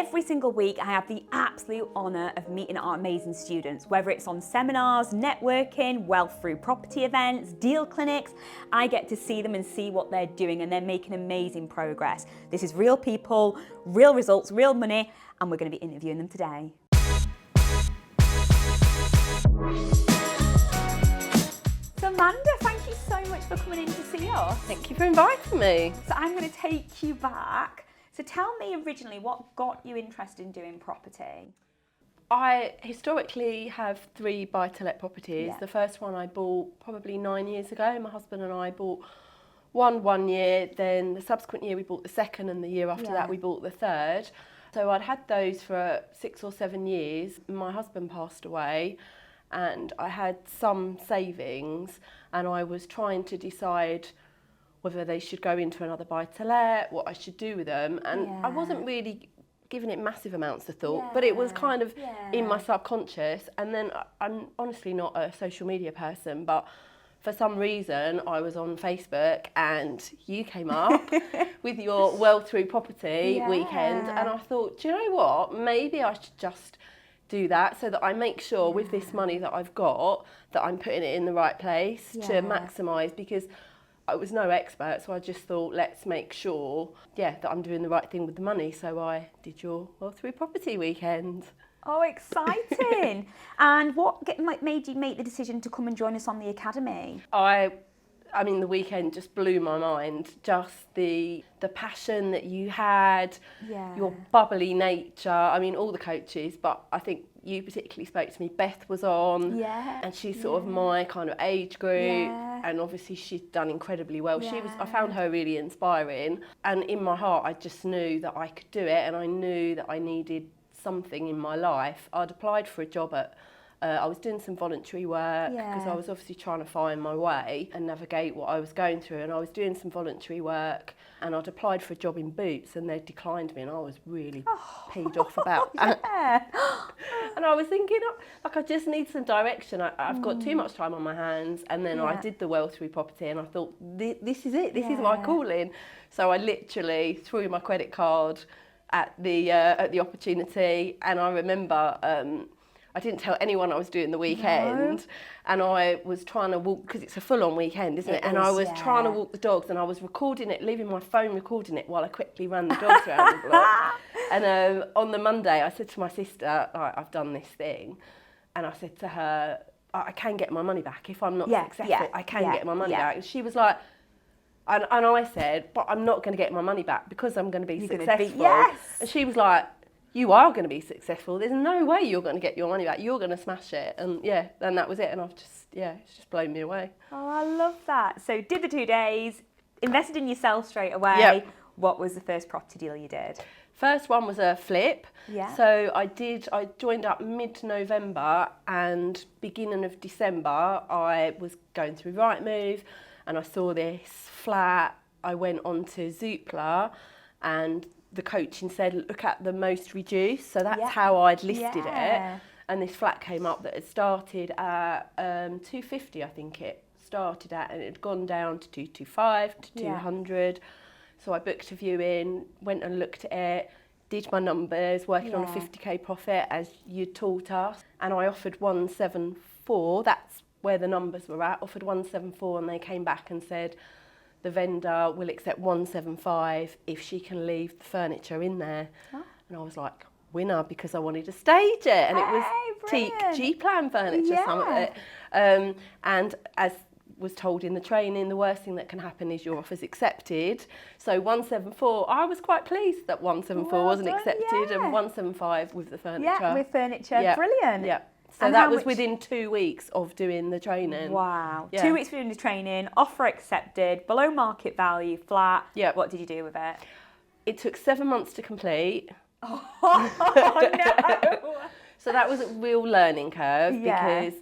Every single week I have the absolute honour of meeting our amazing students, whether it's on seminars, networking, wealth through property events, deal clinics. I get to see them and see what they're doing, and they're making amazing progress. This is real people, real results, real money, and we're going to be interviewing them today. So Amanda, thank you so much for coming in to see us. Thank you for inviting me. So I'm going to take you back. So tell me originally what got you interested in doing property? I historically have 3 buy-to-let properties. Yeah. The first one I bought probably 9 years ago. My husband and I bought one year, then the subsequent year we bought the second, and the year after that we bought the third. So I'd had those for 6 or 7 years. My husband passed away and I had some savings, and I was trying to decide whether they should go into another buy-to-let, what I should do with them. And I wasn't really giving it massive amounts of thought, but it was kind of in my subconscious. And then I'm honestly not a social media person, but for some reason I was on Facebook and you came up with your Well Through Property weekend, and I thought, do you know what, maybe I should just do that so that I make sure with this money that I've got that I'm putting it in the right place to maximise, because I was no expert, so I just thought, let's make sure, that I'm doing the right thing with the money. So I did your Well Through Property weekend. Oh, exciting! And what made you make the decision to come and join us on the academy? I mean, the weekend just blew my mind. Just the passion that you had, your bubbly nature. I mean, all the coaches, but I think you particularly spoke to me. Beth was on, and she's sort of my kind of age group, and obviously she'd done incredibly well. I found her really inspiring, and in my heart I just knew that I could do it, and I knew that I needed something in my life. I'd applied for a job at I was doing some voluntary work because I was obviously trying to find my way and navigate what I was going through, and I was doing some voluntary work, and I'd applied for a job in Boots and they declined me, and I was really peed off about that. And I was thinking, like, I just need some direction. I've got too much time on my hands. And then I did the Well Through Property, and I thought, this is it, this is my calling. So I literally threw my credit card at the opportunity, and I remember I didn't tell anyone I was doing the weekend, and I was trying to walk, because it's a full-on weekend, isn't it? And I was trying to walk the dogs, and I was recording it, leaving my phone recording it while I quickly ran the dogs around the block. And on the Monday, I said to my sister, I've done this thing, and I said to her, I can get my money back if I'm not successful. I can get my money back. And she was like, and I said, but I'm not going to get my money back because I'm going to be successful. And she was like, you are going to be successful. There's no way you're going to get your money back. You're going to smash it. And then that was it. And I've just, it's just blown me away. Oh, I love that. So did the 2 days, invested in yourself straight away. Yep. What was the first property deal you did? First one was a flip. Yeah. So I joined up mid-November, and beginning of December, I was going through Rightmove and I saw this flat. I went on to Zoopla, and the coaching said, look at the most reduced. So that's how I'd listed it. And this flat came up that had started at 250, I think it started at, and it had gone down to 225 to 200. So I booked a viewing, went and looked at it, did my numbers, working on a 50k profit as you taught us. And I offered 174, that's where the numbers were at, offered 174, and they came back and said, the vendor will accept 175 if she can leave the furniture in there. And I was like, winner, because I wanted to stage it. And it was teak G-plan furniture, some of it. And as was told in the training, the worst thing that can happen is your offer's accepted. So 174, I was quite pleased that 174 wasn't accepted, and 175 with the furniture. Yeah, with furniture, brilliant. Yeah. So and that was within 2 weeks of doing the training. Wow. 2 weeks doing the training, offer accepted, below market value, flat. Yeah. What did you do with it? It took 7 months to complete. Oh, no. So that was a real learning curve because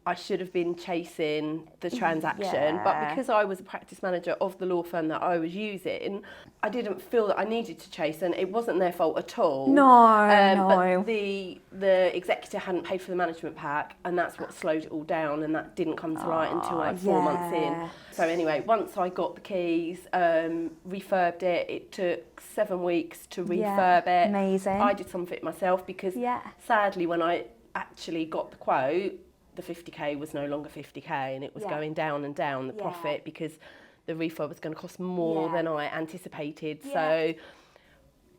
I should have been chasing the transaction, but because I was a practice manager of the law firm that I was using, I didn't feel that I needed to chase, and it wasn't their fault at all. No. But the executor hadn't paid for the management pack, and that's what slowed it all down, and that didn't come to light until like 4 months in. So anyway, once I got the keys, refurbed it, it took 7 weeks to refurb it. Amazing. I did some of it myself because sadly when I actually got the quote, the 50k was no longer 50k, and it was going down and down, the profit, because the refurb was going to cost more than I anticipated. So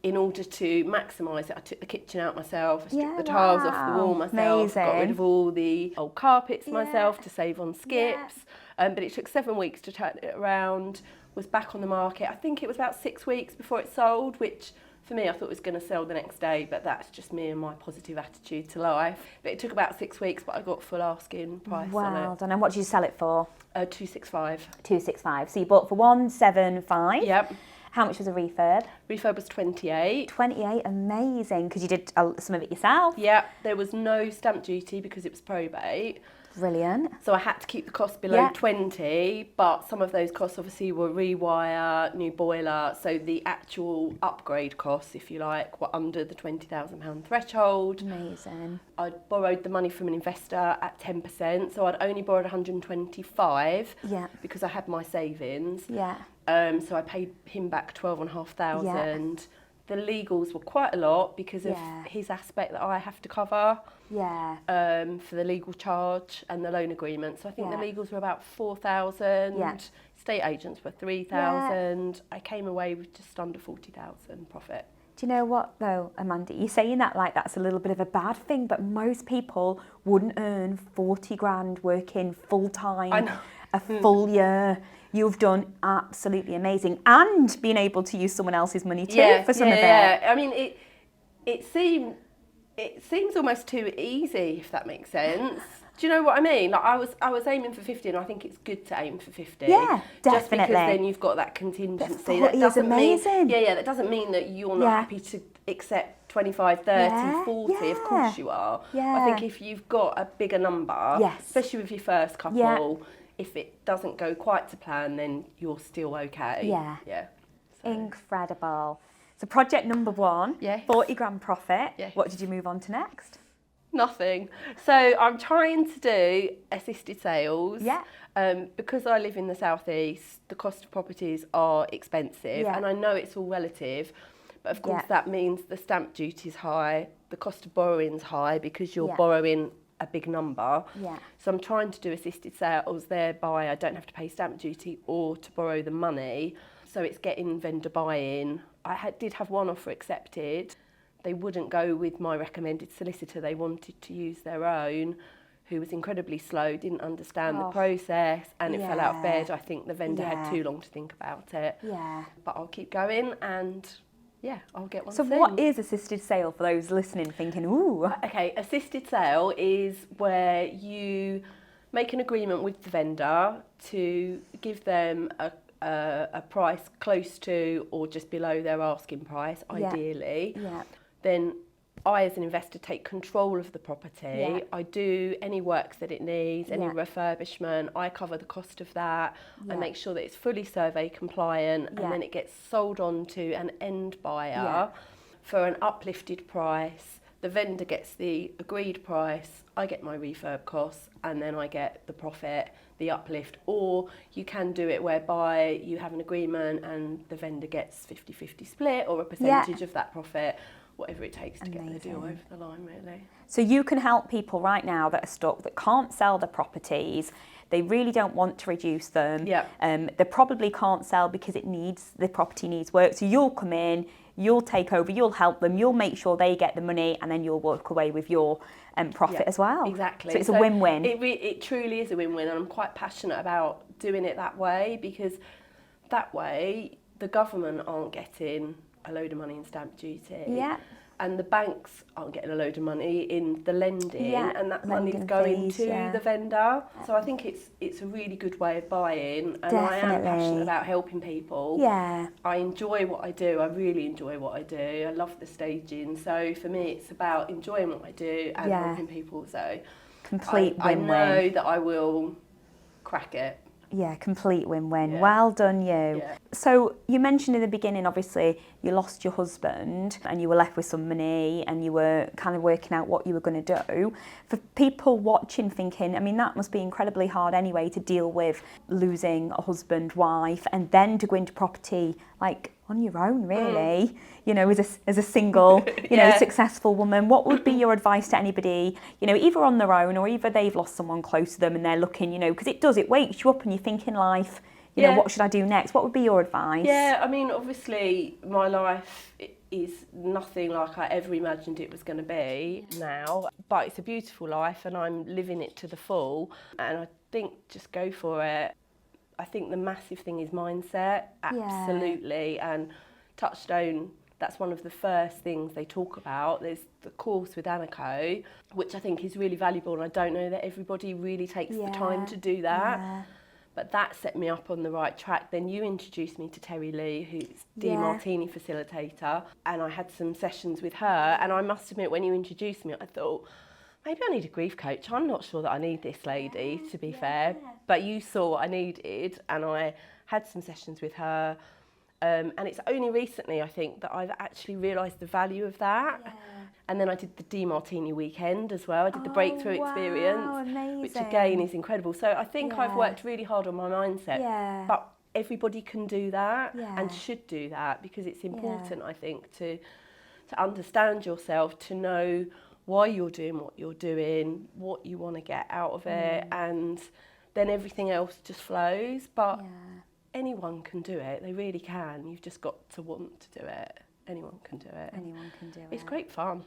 in order to maximise it, I took the kitchen out myself, I stripped the tiles off the wall myself, got rid of all the old carpets myself to save on skips. But it took 7 weeks to turn it around, was back on the market. I think it was about 6 weeks before it sold, which for me, I thought it was going to sell the next day, but that's just me and my positive attitude to life. But it took about 6 weeks, but I got full asking price on it. Well done. And what did you sell it for? 265. 265. So you bought for 175. Yep. How much was a refurb? Refurb was 28. 28, amazing, because you did some of it yourself. Yeah, there was no stamp duty because it was probate. Brilliant. So I had to keep the cost below 20, but some of those costs obviously were rewire, new boiler, so the actual upgrade costs, if you like, were under the £20,000 threshold. Amazing. I'd borrowed the money from an investor at 10%, so I'd only borrowed 125 because I had my savings. So I paid him back 12,500. The legals were quite a lot because of his aspect that I have to cover for the legal charge and the loan agreement. So I think the legals were about 4,000, estate agents were 3,000. I came away with just under 40,000 profit. Do you know what though, Amanda? You're saying that like that's a little bit of a bad thing, but most people wouldn't earn 40 grand working full time, a full year. You've done absolutely amazing, and being able to use someone else's money too for some of it. Yeah, I mean, it seems almost too easy, if that makes sense. Do you know what I mean? Like I was aiming for 50, and I think it's good to aim for 50. Yeah, definitely. Just because then you've got that contingency. But 40 is amazing. That doesn't mean that you're not happy to accept 25, 30, 40. Of course you are. I think if you've got a bigger number, especially with your first couple, if it doesn't go quite to plan, then you're still okay. So. Incredible. So project number 1, 40 grand profit. What did you move on to next? Nothing. So I'm trying to do assisted sales. Because I live in the southeast, the cost of properties are expensive, and I know it's all relative, but of course that means the stamp duty is high, the cost of borrowing is high because you're borrowing a big number. So I'm trying to do assisted sales, thereby I don't have to pay stamp duty or to borrow the money. So it's getting vendor buy-in. I did have one offer accepted. They wouldn't go with my recommended solicitor. They wanted to use their own, who was incredibly slow, didn't understand the process, and it fell out of bed. I think the vendor had too long to think about it. But I'll keep going, and I'll get one soon. So what is assisted sale for those listening thinking, ooh? Okay, assisted sale is where you make an agreement with the vendor to give them a price close to or just below their asking price, ideally. Then I, as an investor, take control of the property. I do any works that it needs, any refurbishment. I cover the cost of that. I make sure that it's fully survey compliant, and then it gets sold on to an end buyer for an uplifted price. The vendor gets the agreed price. I get my refurb costs, and then I get the profit, the uplift. Or you can do it whereby you have an agreement and the vendor gets 50-50 split or a percentage of that profit. Whatever it takes to get the deal over the line, really. So you can help people right now that are stuck, that can't sell their properties. They really don't want to reduce them. They probably can't sell because the property needs work. So you'll come in, you'll take over, you'll help them, you'll make sure they get the money, and then you'll walk away with your profit as well. Exactly. So it's a win-win. It truly is a win-win, and I'm quite passionate about doing it that way, because that way the government aren't getting a load of money in stamp duty, and the banks aren't getting a load of money in the lending, and that money's going to the vendor. So I think it's a really good way of buying, and I am passionate about helping people. I enjoy what I do. I really enjoy what I do. I love the staging. So for me, it's about enjoying what I do and helping people. So Complete I win-win. know that I will crack it. Yeah, complete win-win. Yeah. Well done, you. Yeah. So you mentioned in the beginning, obviously, you lost your husband and you were left with some money and you were kind of working out what you were going to do. For people watching thinking, I mean, that must be incredibly hard anyway to deal with losing a husband, wife, and then to go into property like on your own, really, you know, as a single, you know, successful woman. What would be your advice to anybody, you know, either on their own or either they've lost someone close to them and they're looking, you know, because it wakes you up and you're thinking life, you know, what should I do next? What would be your advice? Yeah, I mean, obviously my life is nothing like I ever imagined it was going to be now, but it's a beautiful life and I'm living it to the full, and I think just go for it. I think the massive thing is mindset, absolutely, and Touchstone, that's one of the first things they talk about. There's the course with Aniko, which I think is really valuable, and I don't know that everybody really takes the time to do that. Yeah. But that set me up on the right track. Then you introduced me to Terry Lee, who's the Martini facilitator, and I had some sessions with her. And I must admit, when you introduced me, I thought, maybe I need a grief coach. I'm not sure that I need this lady, to be fair. But you saw what I needed, and I had some sessions with her. And it's only recently, I think, that I've actually realised the value of that. Yeah. And then I did the Martini weekend as well. I did the breakthrough experience, amazing. which again is incredible. So I think I've worked really hard on my mindset. But everybody can do that and should do that, because it's important, I think, to understand yourself, to know why you're doing what you're doing, what you want to get out of it, and then everything else just flows. But anyone can do it, they really can. You've just got to want to do it. Anyone can do it. Anyone can do it. It's great fun.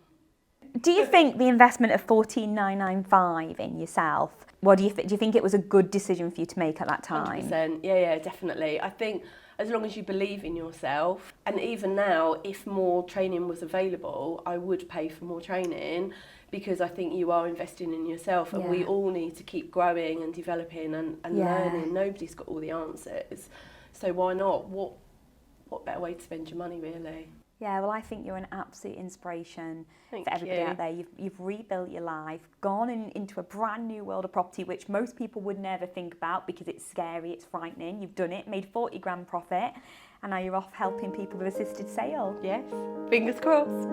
Do you think the investment of $14,995 in yourself, do you think it was a good decision for you to make at that time? 100%. Yeah, definitely. I think as long as you believe in yourself, and even now, if more training was available, I would pay for more training, because I think you are investing in yourself, and we all need to keep growing and developing and learning. Nobody's got all the answers. So why not? What better way to spend your money, really? Yeah, well, I think you're an absolute inspiration Thank for everybody you. out there. You've rebuilt your life, gone into a brand new world of property, which most people would never think about because it's scary, it's frightening. You've done it, made 40 grand profit, and now you're off helping people with assisted sale. Yes, fingers crossed.